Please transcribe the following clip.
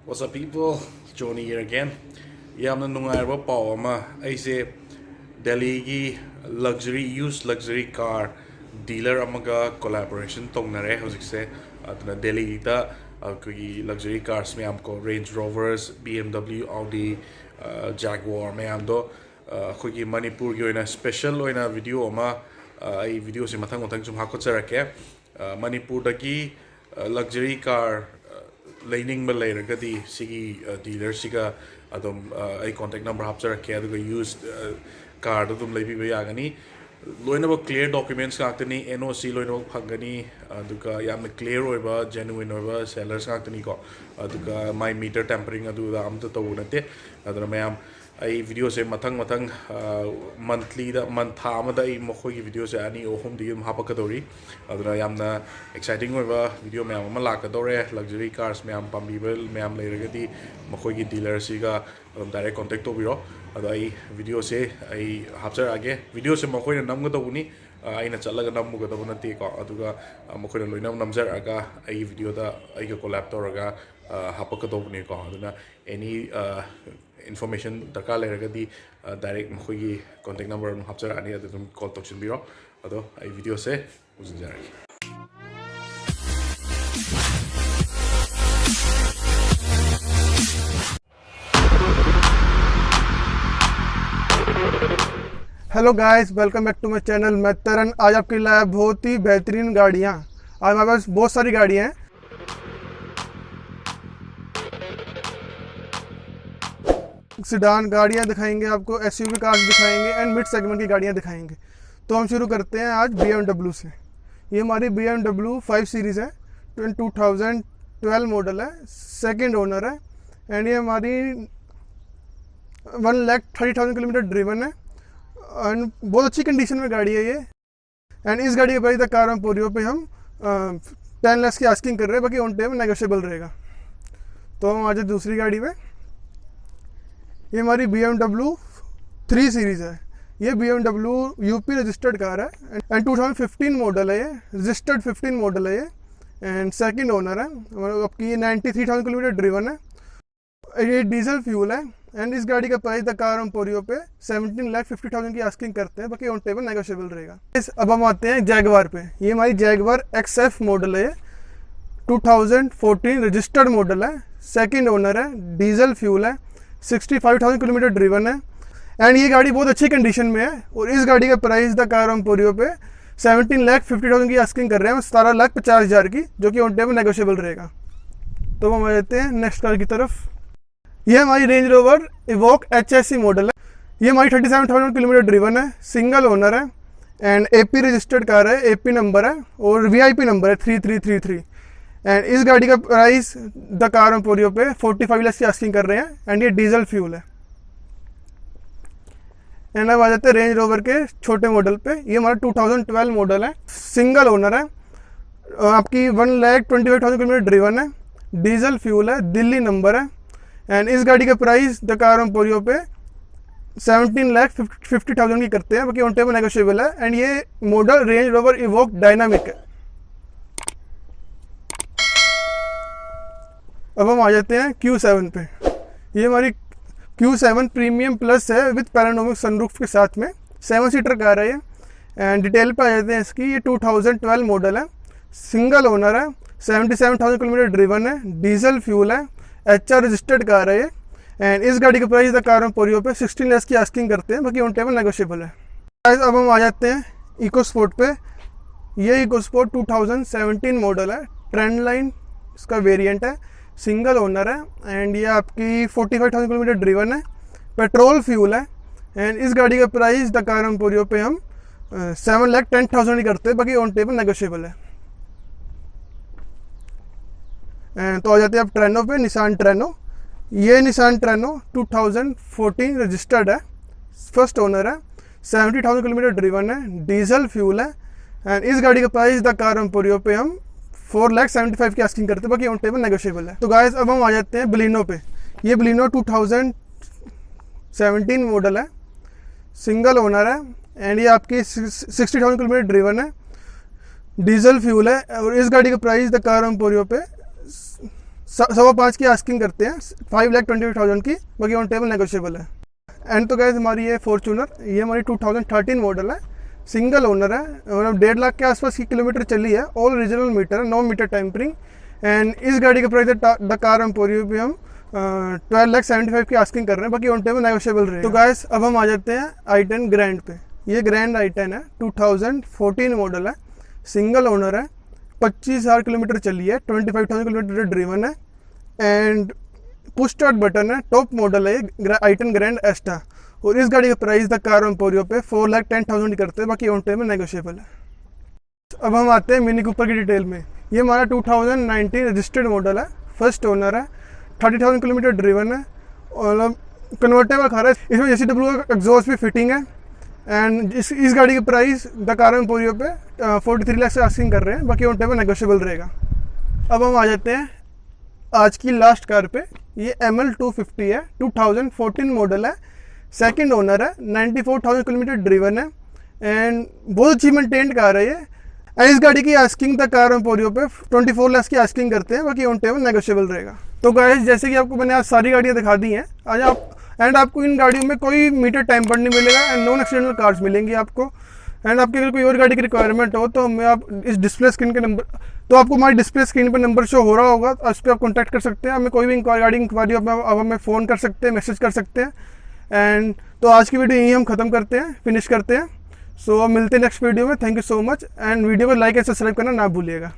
What's up, people? Johnny here again. Yamna nungairba paw ama aise Delhi gi used luxury car dealer amaga collaboration tongnare hojikse aduna Delhi da koi luxury cars mayam ko Range Rovers, BMW, Audi, Jaguar mayam do koi Manipur gi oina special oina video ama ai video se mathang sum hakot sarake Manipur dagi luxury car learning Malayagadi Sigi dealer Siga Adam I contact number hapsar Kaduga used card of Labi Yagani. Loinaba clear documents Katani, NOC Loino Hangani, Duka Yam clear over genuine over sellers Katani go Duka my meter tampering Adu the Amta Tawunate Adramayam. I video se matang monthly the month hamada I mokoi video se ani ohum di hapakadori adra yamna exciting over video me am malakadore luxury cars me am pambibel me am lairagadi mokoi gi dealer siga direct contact to biro adra I video se I hapsar age video se mokoi na namga to buni aina chalaga namu ga dabuna te ko aduga mokoi na loina namjar aga I video da I ga collab to raga hapakado buni ko aduna any information darkar leragadi direct mkhoi contact number hapchar ani adum call tokshin biro ado ai video se uzjaraki. Hello guys, welcome back to my channel. मैं तरन आज आपके लिए बहुत ही बेहतरीन गाड़ियाँ। आज हमारे पास बहुत सारी गाड़ियाँ हैं। सिडान गाड़ियाँ दिखाएंगे आपको, एसयूवी कार्स दिखाएंगे एंड मिड सेगमेंट की गाड़ियाँ दिखाएंगे। तो हम शुरू करते हैं आज BMW से। ये हमारी BMW 5 सीरीज़ है, 2012 मॉडल है, सेकंड ओनर है एंड ये हमारी 1,30,000 किलोमीटर ड्रिवन है एंड बहुत अच्छी कंडीशन में गाड़ी है ये। एंड इस गाड़ी के प्राइस द कार पोरियो पे हम 10 लाख की आस्किंग कर रहे हैं, बाकी ऑन टाइम नेगोशिएबल रहेगा। तो हम आज दूसरी गाड़ी में, ये हमारी BMW 3 सीरीज़ है। ये BMW यूपी रजिस्टर्ड कार है एंड 2015 मॉडल है, ये रजिस्टर्ड 15 मॉडल है ये एंड सेकंड ओनर है। आपकी 93,000 किलोमीटर ड्रिवन है। ये डीजल फ्यूल है एंड इस गाड़ी का प्राइस द कार पोरियो पे 17,50,000 की आस्किंग करते हैं, बाकी ऑन टेबल नेगोशिएबल रहेगा। अब हम आते हैं जैगवार पे। ये हमारी जैगवार XF मॉडल है, 2014 रजिस्टर्ड मॉडल है, सेकंड ओनर है, डीजल फ्यूल है, 65,000 किलोमीटर ड्रिवन है एंड ये गाड़ी बहुत अच्छी कंडीशन में है। और इस गाड़ी का प्राइस द कार पोरियो पे 17,50,000 की आस्किंग कर रहे हैं, 17,50,000 की, जो कि ऑन टेबल नेगोशिएबल रहेगा। तो हम आ जाते हैं नेक्स्ट कार की तरफ। ये हमारी range rover evoke HSE model है। ये हमारी 37,000 किलोमीटर ड्रिवन है, सिंगल ओनर है एंड AP रजिस्टर्ड कार है, AP नंबर है और VIP नंबर है 3333 एंड इस गाड़ी का प्राइस द कार पोरियो पे 45 लाख की आस्किंग कर रहे हैं एंड ये डीजल फ्यूल है। एंड अब आ जाते हैं रेंज रोवर के छोटे मॉडल पे। ये हमारा 2012 मॉडल है, सिंगल ओनर है, आपकी 1,25,000 किलोमीटर ड्रिवन है, डीजल फ्यूल है, दिल्ली नंबर है एंड इस गाड़ी का प्राइस द कार पोरियो पे 17,50,000 की करते हैं, बाकी ऑन टेबल नेगोशिएबल है एंड ये model range rover evoke dynamic है। अब हम आ जाते हैं Q7 पे। ये हमारी Q7 प्रीमियम प्लस है विद पैनोरामिक सनरूफ के साथ में, 7 सीटर कार है ये एंड डिटेल पे आ जाते हैं इसकी। ये 2012 मॉडल है, सिंगल ओनर है, 77,000 किलोमीटर ड्रिवन है, डीजल फ्यूल है, HR रजिस्टर्ड कार है ये एंड इस गाड़ी का प्राइस द कार पोरियो पे 16 लाख की आस्किंग करते हैं, बाकी ऑन टेबल नेगोशिएबल है। अब हम आ जाते हैं इको स्पोर्ट पे। ये इको स्पोर्ट 2017 मॉडल है, ट्रेंड लाइन इसका वेरिएंट है, सिंगल ओनर है एंड ये आपकी 45,000 किलोमीटर ड्रिवन है, पेट्रोल फ्यूल है एंड इस गाड़ी का प्राइस द कार पोरियो पे हम 7,10,000 ही करते हैं, बाकी ऑन टेबल नेगोशिएबल है। तो आ जाते हैं अब ट्रेनो पे, निसान ट्रेनो। ये निसान ट्रेनो 2014 रजिस्टर्ड है, फर्स्ट ओनर है, 70,000 किलोमीटर ड्रिवन है, डीजल फ्यूल है एंड इस गाड़ी का प्राइस द कार पोरियो पे हम 4,75,000 की आस्किंग करते हैं, बाकी ऑन टेबल नेगोशिएबल है। तो गाइस अब हम आ जाते हैं बलिनो पे। ये बलिनो 2017 मॉडल है, सिंगल ओनर है एंड ये आपकी 60,000 किलोमीटर ड्रिवन है, डीजल फ्यूल है और इस गाड़ी का प्राइस द कार पोरियो पे 5.25 की आस्किंग करते हैं, 5,25,000 की, बाकी ऑन टेबल नेगोशिएबल है। एंड तो गैस हमारी ये फॉर्च्यूनर, ये हमारी 2013 मॉडल है, सिंगल ओनर है, मतलब 1.5 लाख के आसपास की किलोमीटर चली है, ऑल रीजनल मीटर है, 9 मीटर टेम्परिंग। एंड इस गाड़ी का प्राइस है द कार एम्पोरियो पे हम 12,75,000 की आस्किंग कर रहे हैं, बाकी ऑन टेबल नेगोशिएबल रहेगा। तो गाइस अब हम आ जाते हैं i10 ग्रैंड पे। ये ग्रैंड i10 है, 2014 मॉडल है, सिंगल ओनर है, 25,000 किलोमीटर चली है, 25,000 किलोमीटर ड्रीवन है, एंड पुश स्टार्ट बटन है, टॉप मॉडल है ये i10 ग्रैंड एस्टा। और इस गाड़ी का प्राइस द कार एम्पोरियो पे 4,10,000 करते हैं, बाकी ऑन टेबल नेगोशिएबल है। अब हम आते हैं मिनी कूपर की डिटेल में। ये हमारा 2019 रजिस्टर्ड मॉडल है, फर्स्ट ओनर है, 30,000 किलोमीटर ड्रीवन है, और कन्वर्टेबल कार है, इसमें JCW का एग्जॉस्ट भी फिटिंग है। एंड इस गाड़ी की प्राइस द कार एम्पोरियो पे 43 लाख से आस्किंग कर रहे हैं, बाकी ऑन टेबल नेगोशिएबल रहेगा। अब हम आ जाते हैं आज की लास्ट कार पे। ये ML250 है, 2014 मॉडल है, सेकंड ओनर है, 94,000 किलोमीटर ड्रीवन है, एंड बहुत अच्छी मेंटेन्ड कार है ये। एंड इस गाड़ी की आस्किंग द कार एम्पोरियो पे 24 लाख की आस्किंग करते हैं, बाकी ऑन टेबल नेगोशिएबल रहेगा। तो गाइस जैसे कि आपको मैंने आज सारी गाड़ियाँ दिखा दी हैं आज आपको इन गाड़ियों में कोई मीटर टाइमर नहीं मिलेगा, एंड नॉन एक्सीडेंटल कार्ड्स मिलेंगी आपको। एंड आपकी अगर कोई और गाड़ी की रिक्वायरमेंट हो तो हमें आप इस डिस्प्ले स्क्रीन के नंबर, तो आपको हमारी डिस्प्ले स्क्रीन पर नंबर शो हो रहा होगा, उस पर आप कॉन्टैक्ट कर सकते हैं। हमें कोई भी गाड़ी इंक्वायरी आप हमें फ़ोन कर सकते हैं, मैसेज कर सकते हैं। एंड तो आज की वीडियो यहीं हम ख़त्म करते हैं, फिनिश करते हैं। सो अब मिलते हैं नेक्स्ट वीडियो में। Thank you so much, and video को लाइक एंड सब्सक्राइब करना ना भूलिएगा।